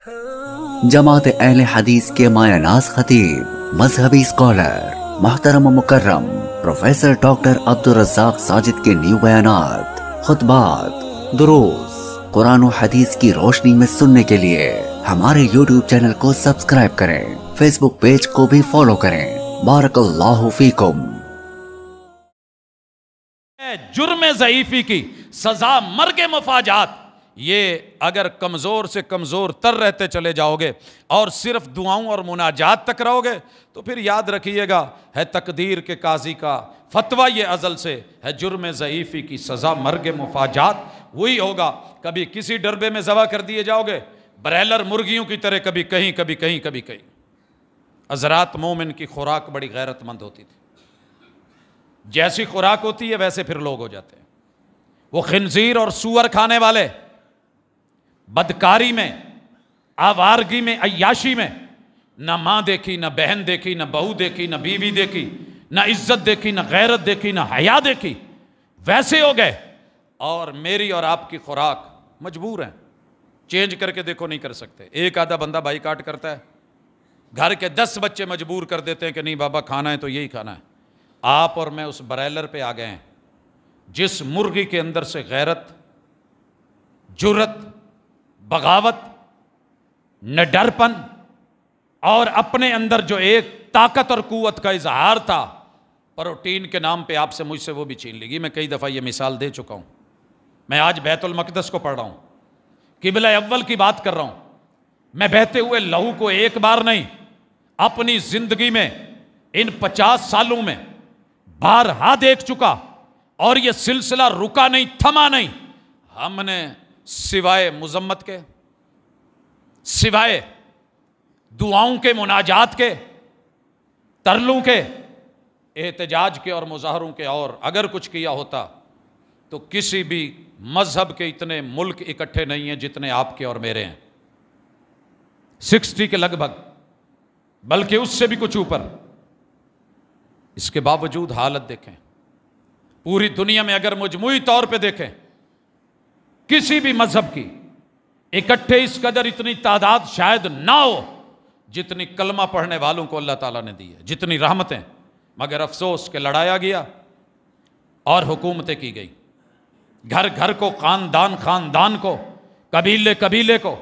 جماعت اہل حدیث کے مایہ ناز خطیب، مذہبی اسکالر، محترم و مکرم پروفیسر ڈاکٹر عبدالرزاق ساجد کے نیو بیانات، خطبات، دروس قرآن و حدیث کی روشنی میں سننے کے لیے ہمارے یوٹیوب چینل کو سبسکرائب کریں، فیس بک پیج کو بھی فالو کریں۔ بارک اللہ فیکم۔ جرم ضعیفی کی سزا مرگ مفاجات، یہ اگر کمزور سے کمزور تر رہتے چلے جاؤ گے اور صرف دعاؤں اور مناجات تک رہو گے تو پھر یاد رکھیے گا ہے تقدیر کے قاضی کا فتویٰ یہ ازل سے ہے، جرم ضعیفی کی سزا مرگ مفاجات وہی ہوگا۔ کبھی کسی ڈربے میں ذبح کر دیے جاؤ گے برائلر مرغیوں کی طرح، کبھی کہیں کبھی کہیں کبھی کہیں۔ حضرات مومن کی خوراک بڑی غیرت مند ہوتی تھی، جیسی خوراک ہوتی ہے ویسے پھر لوگ ہو جاتے ہیں۔ وہ خنزیر اور سور کھانے والے بدکاری میں، آوارگی میں، عیاشی میں نہ ماں دیکھی، نہ بہن دیکھی، نہ بہو دیکھی، نہ بیوی دیکھی، نہ عزت دیکھی، نہ غیرت دیکھی، نہ حیا دیکھی، ویسے ہو گئے۔ اور میری اور آپ کی خوراک مجبور ہیں، چینج کر کے دیکھو نہیں کر سکتے۔ ایک آدھا بندہ بائی کاٹ کرتا ہے، گھر کے 10 بچے مجبور کر دیتے ہیں کہ نہیں بابا کھانا ہے تو یہی کھانا ہے۔ آپ اور میں اس برائلر پہ آ گئے ہیں جس مرغی کے اندر سے غیرت، جرت، بغاوت، نڈرپن اور اپنے اندر جو ایک طاقت اور قوت کا اظہار تھا، پروٹین کے نام پہ آپ سے مجھ سے وہ بھی چھین لی گئی۔ میں کئی دفعہ یہ مثال دے چکا ہوں۔ میں آج بیت المقدس کو پڑھ رہا ہوں، قبلہ اول کی بات کر رہا ہوں۔ میں بہتے ہوئے لہو کو ایک بار نہیں، اپنی زندگی میں ان 50 سالوں میں بارہا دیکھ چکا، اور یہ سلسلہ رکا نہیں، تھما نہیں۔ ہم نے سوائے مذمت کے، سوائے دعاؤں کے، مناجات کے، ترلوں کے، احتجاج کے اور مظاہروں کے، اور اگر کچھ کیا ہوتا تو کسی بھی مذہب کے اتنے ملک اکٹھے نہیں ہیں جتنے آپ کے اور میرے ہیں، 60 کے لگ بھگ، بلکہ اس سے بھی کچھ اوپر۔ اس کے باوجود حالت دیکھیں، پوری دنیا میں اگر مجموعی طور پہ دیکھیں کسی بھی مذہب کی اکٹھے اس قدر اتنی تعداد شاید نہ ہو جتنی کلمہ پڑھنے والوں کو اللہ تعالیٰ نے دی ہے، جتنی رحمتیں، مگر افسوس کہ لڑایا گیا اور حکومتیں کی گئی، گھر گھر کو، خاندان خاندان کو، قبیلے قبیلے کو،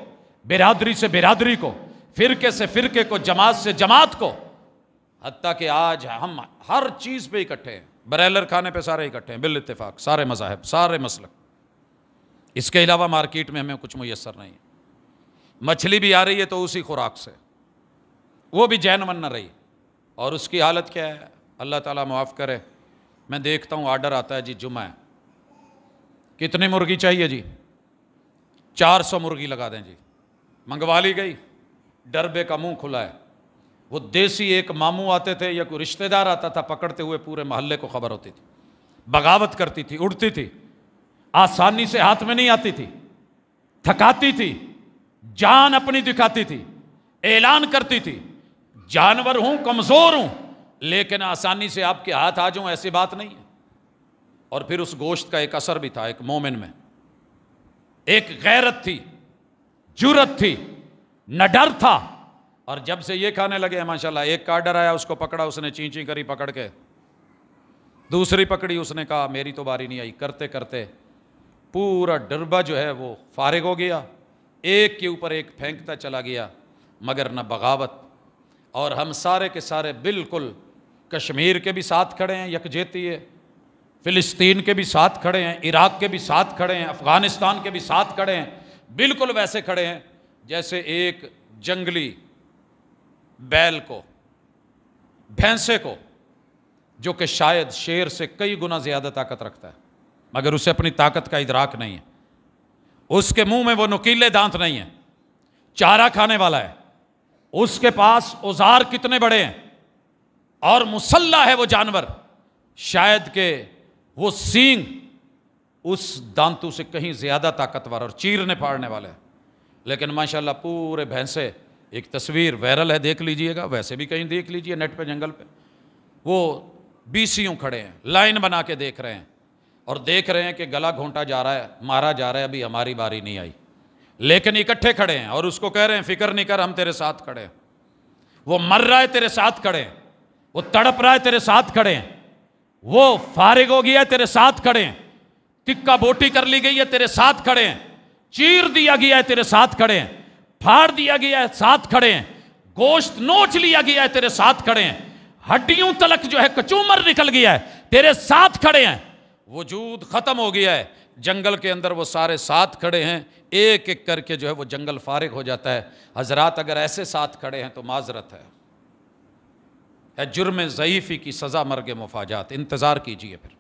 برادری سے برادری کو، فرقے سے فرقے کو، جماعت سے جماعت کو، حتیٰ کہ آج ہم ہر چیز پہ اکٹھے ہیں۔ برائلر کھانے پہ سارے اکٹھے ہیں بالاتفاق، سارے مذاہب، سارے مسلک۔ اس کے علاوہ مارکیٹ میں ہمیں کچھ میسر نہیں ہے۔ مچھلی بھی آ رہی ہے تو اسی خوراک سے، وہ بھی جینون نہ رہی، اور اس کی حالت کیا ہے اللہ تعالیٰ معاف کرے۔ میں دیکھتا ہوں آرڈر آتا ہے جی جمعہ ہے، کتنی مرغی چاہیے جی؟ 400 مرغی لگا دیں جی، منگوا لی گئی، ڈربے کا منہ کھلا ہے۔ وہ دیسی ایک ماموں آتے تھے یا کوئی رشتہ دار آتا تھا، پکڑتے ہوئے پورے محلے کو خبر ہوتی تھی، بغاوت کرتی تھی، اڑتی تھی، آسانی سے ہاتھ میں نہیں آتی تھی، تھکاتی تھی، جان اپنی دکھاتی تھی، اعلان کرتی تھی جانور ہوں، کمزور ہوں، لیکن آسانی سے آپ کے ہاتھ آ جاؤں ایسی بات نہیں ہے۔ اور پھر اس گوشت کا ایک اثر بھی تھا، ایک مومن میں ایک غیرت تھی، جرت تھی، نہ ڈر تھا۔ اور جب سے یہ کھانے لگے ماشاءاللہ، ایک کا آرڈر آیا، اس کو پکڑا، اس نے چین چین کری پکڑ کے، دوسری پکڑی، اس نے کہا میری تو باری نہیں آئی، کرتے کرتے پورا ڈربہ جو ہے وہ فارغ ہو گیا، ایک کے اوپر ایک پھینکتا چلا گیا، مگر نہ بغاوت۔ اور ہم سارے کے سارے بالکل کشمیر کے بھی ساتھ کھڑے ہیں، یکجہتی ہے، فلسطین کے بھی ساتھ کھڑے ہیں، عراق کے بھی ساتھ کھڑے ہیں، افغانستان کے بھی ساتھ کھڑے ہیں، بالکل ویسے کھڑے ہیں جیسے ایک جنگلی بیل کو، بھینسے کو، جو کہ شاید شیر سے کئی گنا زیادہ طاقت رکھتا ہے، مگر اسے اپنی طاقت کا ادراک نہیں ہے، اس کے منہ میں وہ نکیلے دانت نہیں ہیں، چارہ کھانے والا ہے، اس کے پاس اوزار کتنے بڑے ہیں، اور مسلح ہے وہ جانور، شاید کہ وہ سینگ اس دانتوں سے کہیں زیادہ طاقتور اور چیرنے پھاڑنے والے ہیں، لیکن ماشاءاللہ پورے بھینسے، ایک تصویر وائرل ہے دیکھ لیجئے گا، ویسے بھی کہیں دیکھ لیجئے نیٹ پہ، جنگل پہ، وہ بیسیوں کھڑے ہیں، لائن بنا کے دیکھ رہے ہیں، اور دیکھ رہے ہیں کہ گلا گھونٹا جا رہا ہے، مارا جا رہا ہے، ابھی ہماری باری نہیں آئی۔ لیکن اکٹھے کھڑے ہیں اور اس کو کہہ رہے ہیں فکر نہیں کر، ہم تیرے ساتھ کھڑے ہیں۔ وہ مر رہا ہے تیرے ساتھ کھڑے ہیں، وہ تڑپ رہا ہے تیرے ساتھ کھڑے ہیں، وہ فارغ ہو گیا ہے تیرے ساتھ کھڑے ہیں، ٹکا بوٹی کر لی گئی ہے تیرے ساتھ کھڑے ہیں، چیر دیا گیا ہے تیرے ساتھ کھڑے ہیں، پھاڑ دیا گیا ہے ساتھ کھڑے ہیں، گوشت نوچ لیا گیا ہے تیرے ساتھ کھڑے ہیں، ہڈیوں تلک جو ہے کچومر نکل گیا ہے تیرے ساتھ کھڑے ہیں، وجود ختم ہو گیا ہے، جنگل کے اندر وہ سارے ساتھ کھڑے ہیں، ایک ایک کر کے جو ہے وہ جنگل فارغ ہو جاتا ہے۔ حضرات اگر ایسے ساتھ کھڑے ہیں تو معذرت ہے، جرم ضعیفی کی سزا مرگ مفاجات، انتظار کیجئے پھر۔